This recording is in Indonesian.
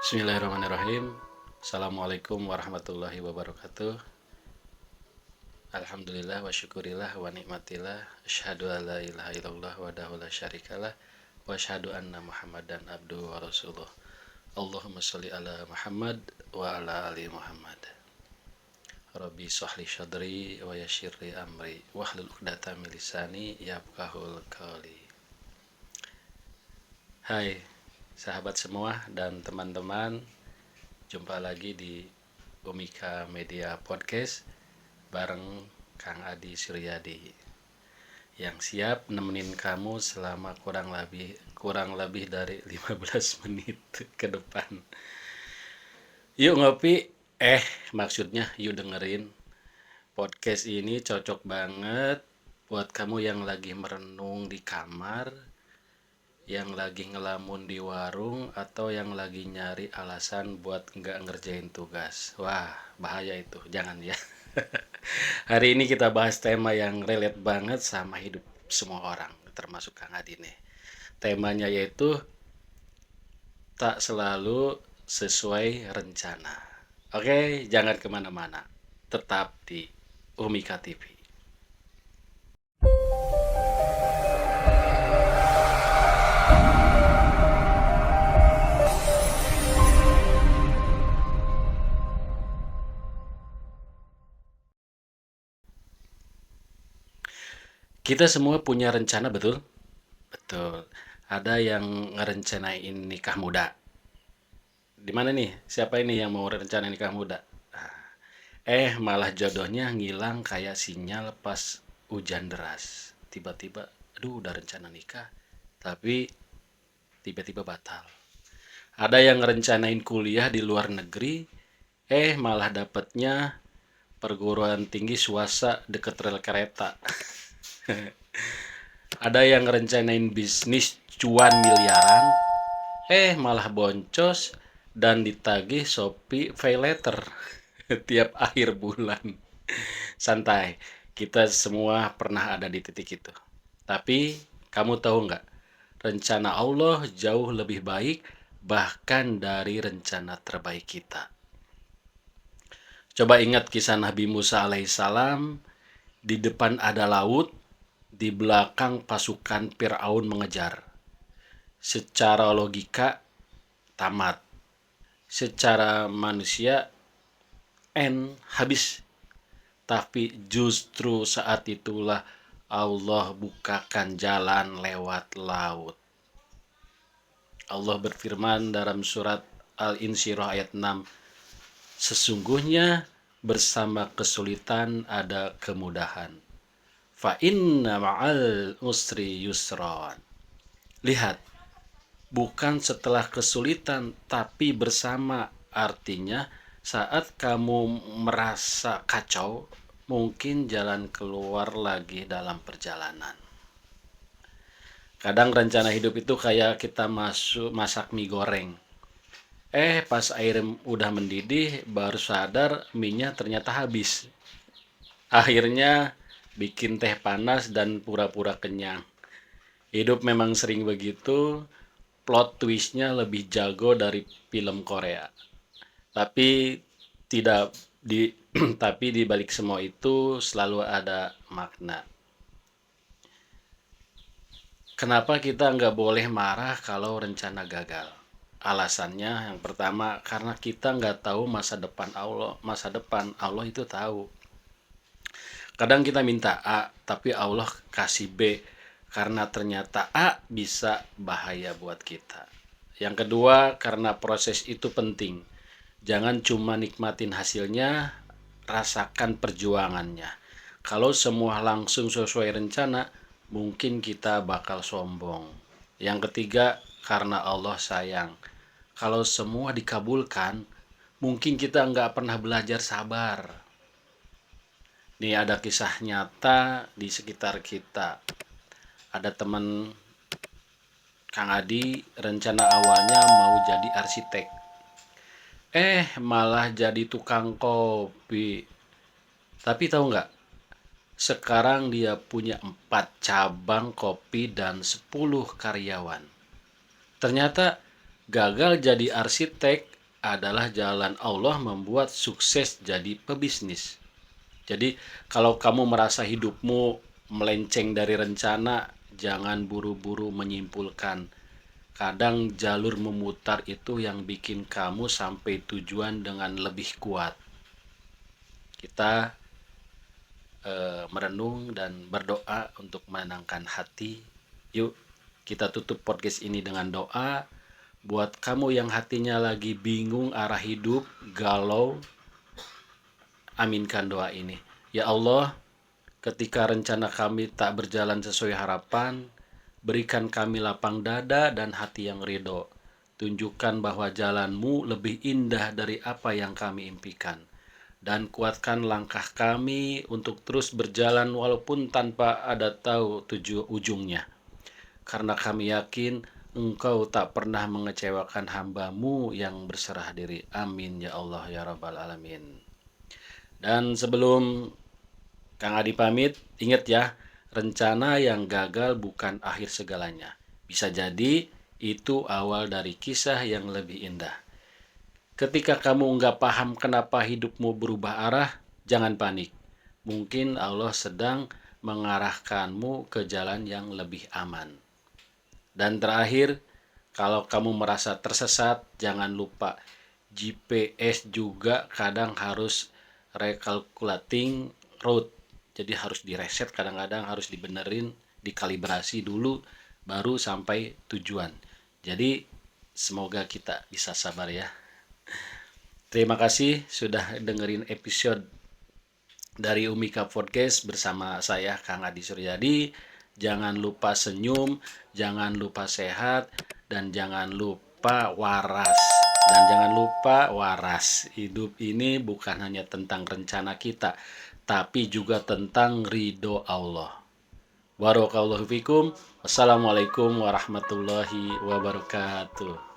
Bismillahirrahmanirrahim. Assalamualaikum warahmatullahi wabarakatuh. Alhamdulillah wa syukurillah wa nikmatillah. Asyhadu an la ilaha illallah wahdahu la syarikalah wa asyhadu anna Muhammadan abduhu wa rasuluh. Allahumma sholli ala Muhammad wa ala ali Muhammad. Rabbi shrahli sadri wa yassirli amri wahlul 'uqdatam min lisani yafqahul qawli. Hai sahabat semua dan teman-teman, jumpa lagi di Umika Media Podcast bareng Kang Adi Suryadi yang siap nemenin kamu selama kurang lebih dari 15 menit ke depan. Yuk ngopi, maksudnya yuk dengerin. Podcast ini cocok banget buat kamu yang lagi merenung di kamar, yang lagi ngelamun di warung, atau yang lagi nyari alasan buat nggak ngerjain tugas. Wah, bahaya itu, jangan ya. Hari ini kita bahas tema yang relate banget sama hidup semua orang, termasuk Kang Adi nih. Temanya yaitu tak selalu sesuai rencana. Oke, jangan kemana-mana. Tetap di Umika TV. Kita semua punya rencana, betul? Betul. Ada yang ngerencanain nikah muda. Di mana nih? Siapa ini yang mau rencana nikah muda? Malah jodohnya ngilang kayak sinyal pas hujan deras. Tiba-tiba, aduh udah rencana nikah, tapi tiba-tiba batal. Ada yang ngerencanain kuliah di luar negeri, malah dapetnya perguruan tinggi swasta deket rel kereta. Ada yang ngerencanain bisnis cuan miliaran, malah boncos dan ditagih Shopee Pay Later tiap akhir bulan. Santai, kita semua pernah ada di titik itu. Tapi kamu tahu nggak, rencana Allah jauh lebih baik bahkan dari rencana terbaik kita. Coba ingat kisah Nabi Musa alaihissalam, di depan ada laut, di belakang pasukan Firaun mengejar. Secara logika tamat, secara manusia habis. Tapi justru saat itulah Allah bukakan jalan lewat laut. Allah berfirman dalam surat Al-Insyirah ayat 6, sesungguhnya bersama kesulitan ada kemudahan. Fa inna ma'al usri yusron. Lihat, bukan setelah kesulitan tapi bersama, artinya saat kamu merasa kacau, mungkin jalan keluar lagi dalam perjalanan. Kadang rencana hidup itu kayak kita masak mie goreng. Pas air udah mendidih, baru sadar mie-nya ternyata habis. Akhirnya bikin teh panas dan pura-pura kenyang. Hidup memang sering begitu, plot twistnya lebih jago dari film Korea. Tapi tidak di tapi di balik semua itu selalu ada makna. Kenapa kita nggak boleh marah kalau rencana gagal? Alasannya yang pertama, karena kita nggak tahu masa depan Allah. Masa depan Allah itu tahu. Kadang kita minta A, tapi Allah kasih B, karena ternyata A bisa bahaya buat kita. Yang kedua, karena proses itu penting. Jangan cuma nikmatin hasilnya, rasakan perjuangannya. Kalau semua langsung sesuai rencana, mungkin kita bakal sombong. Yang ketiga, karena Allah sayang. Kalau semua dikabulkan, mungkin kita nggak pernah belajar sabar. Nih ada kisah nyata di sekitar kita. Ada teman Kang Adi, rencana awalnya mau jadi arsitek. Malah jadi tukang kopi. Tapi tahu nggak? Sekarang dia punya 4 cabang kopi dan 10 karyawan. Ternyata gagal jadi arsitek adalah jalan Allah membuat sukses jadi pebisnis. Jadi kalau kamu merasa hidupmu melenceng dari rencana, jangan buru-buru menyimpulkan. Kadang jalur memutar itu yang bikin kamu sampai tujuan dengan lebih kuat. Kita merenung dan berdoa untuk menenangkan hati. Yuk kita tutup podcast ini dengan doa. Buat kamu yang hatinya lagi bingung arah hidup, galau, aminkan doa ini. Ya Allah, ketika rencana kami tak berjalan sesuai harapan, berikan kami lapang dada dan hati yang ridho. Tunjukkan bahwa jalan-Mu lebih indah dari apa yang kami impikan. Dan kuatkan langkah kami untuk terus berjalan walaupun tanpa ada tahu ujungnya. Karena kami yakin Engkau tak pernah mengecewakan hamba-Mu yang berserah diri. Amin ya Allah ya Rabbal Alamin. Dan sebelum Kang Adi pamit, ingat ya, rencana yang gagal bukan akhir segalanya. Bisa jadi itu awal dari kisah yang lebih indah. Ketika kamu nggak paham kenapa hidupmu berubah arah, jangan panik. Mungkin Allah sedang mengarahkanmu ke jalan yang lebih aman. Dan terakhir, kalau kamu merasa tersesat, jangan lupa GPS juga kadang harus recalculating route. Jadi harus direset, kadang-kadang harus dibenerin, dikalibrasi dulu, baru sampai tujuan. Jadi semoga kita bisa sabar ya. Terima kasih sudah dengerin episode dari Umika Podcast bersama saya Kang Adi Suryadi. Jangan lupa senyum, jangan lupa sehat, dan jangan lupa waras. Dan jangan lupa waras. Hidup ini bukan hanya tentang rencana kita, tapi juga tentang ridho Allah. Barakallahu fikum. Wassalamualaikum warahmatullahi wabarakatuh.